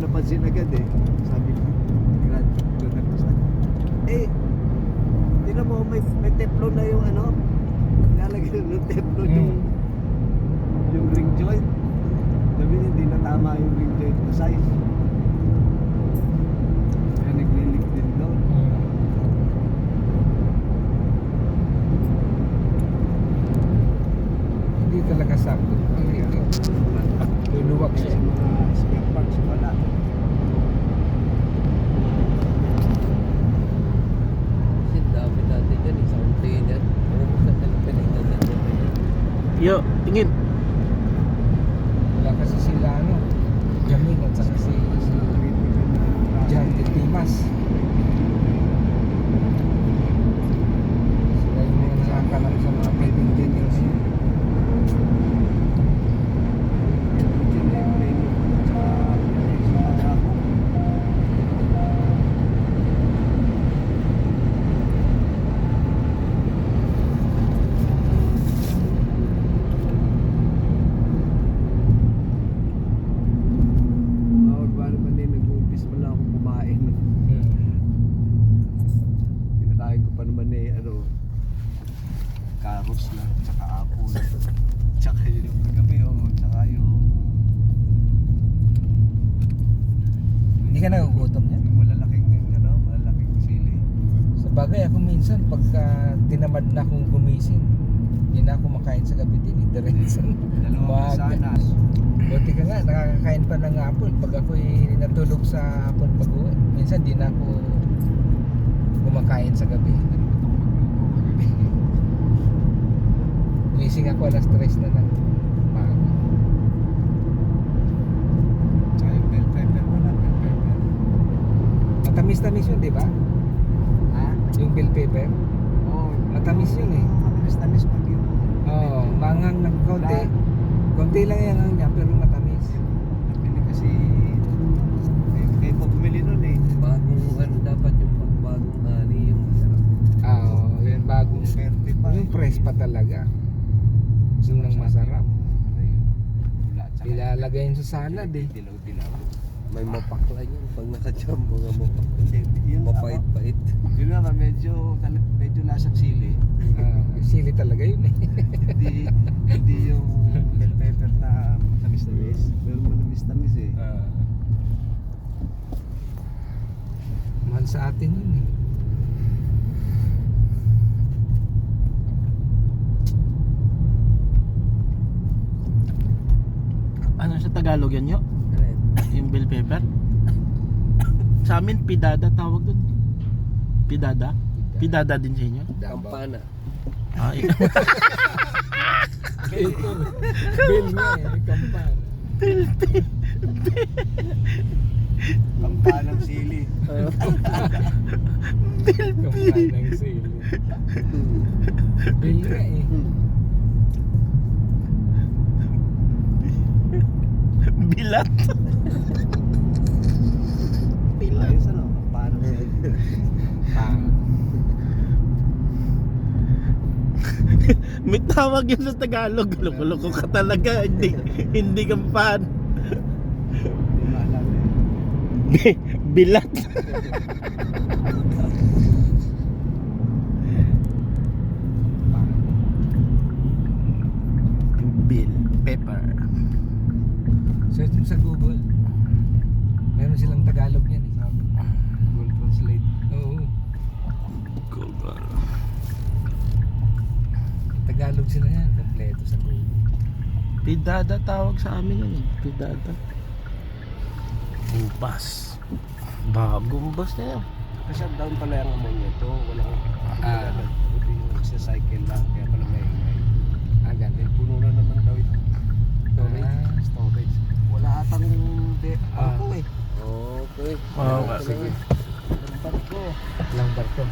Napansin agad eh. Sabi ko, doon ako sa tingnan mo, may teflon na yung ano, nalagyan ng teflon yung ring joint. Sabi niya, hindi na tama yung ring joint na size. Kaya naglilik din doon. Hindi talaga sakto. Luluwag siya. Spare parts wala. Shit, dami natin dyan. Isang container. Ano mo sa pinagpilitan ng container? Yo, tingin. Wala kasi sila ano, Jamin at saka si Jan de Timas. Sila yung mga nakakalam sa mga pwedeng details. Kinakain ko pa naman eh, ano, carrots na, tsaka apple, tsaka yung gabi, tsaka yung Hindi ka nagugutom niya? malalaking sili. Sa bagay ako minsan pagka tinamad na akong gumising, hindi na ako makain sa gabi din. Diretso. Dalawang sanas. Buti ka nga, nakakakain pa ng apple pag ako'y natulog sa apple pag-uwi. Minsan di na ako kumakain sa gabi. Gising ako alas 3 na lang. Tsaka yung bell pepper pala, bell pepper. Matamis-tamis yun, di ba? Ha? Yung bell pepper. Oo. Matamis yun eh. Matamis pag yung Oo, mangang ng konti. Konti lang yan ang niya, pero matamis. nabili kasi may pagmili nun eh. Bagong ano dapat yung pagbagong ani yung masarap. Oo, yung bagong Verde pa. yung fresh pa talaga. Yun ang masarap. Ano yun? Wala, tsaka Ilalagay yun sa salad eh. dilaw-dilaw. May mapakla yan pag nakajumbo nga mapakla. Yun, Mapait-pait. Yun nga, medyo lasang sili. Sili talaga yun eh. Hindi yung bell pepper na matamis-tamis. Pero matamis-tamis eh. Mahal sa atin yun eh. Ano sa Tagalog yan, yo? Alin? Yung bell pepper? Sa amin, pidada tawag dun. Pidada? Pidada din sa inyo? Kampana. Ah, Bill nga eh, kampan. Kampanang sili. Kampan ng sili. Bill nga eh. bilat. Ayos ano? Kampanang sili. May tawag yun sa Tagalog. Loko-loko ka talaga. Hindi kampan. Hindi maalam eh. Bilat. Bill pepper. Search mo sa Google. Meron silang Tagalog yan eh. Google Translate. Oo. Google. Tagalog sila yan. Kompleto sa Google. Pidada tawag sa amin yun eh. Pidada. Bupas. Bagong bus na yan. Shutdown pala yung ammonia ito. Walang buti yung nagsa-cycle lang. Kaya pala may Ganun. then puno na naman daw ito. Storage. Wala atang ako eh. Okay. Oo, Ito sige. na. Lambat ko. Lang barko.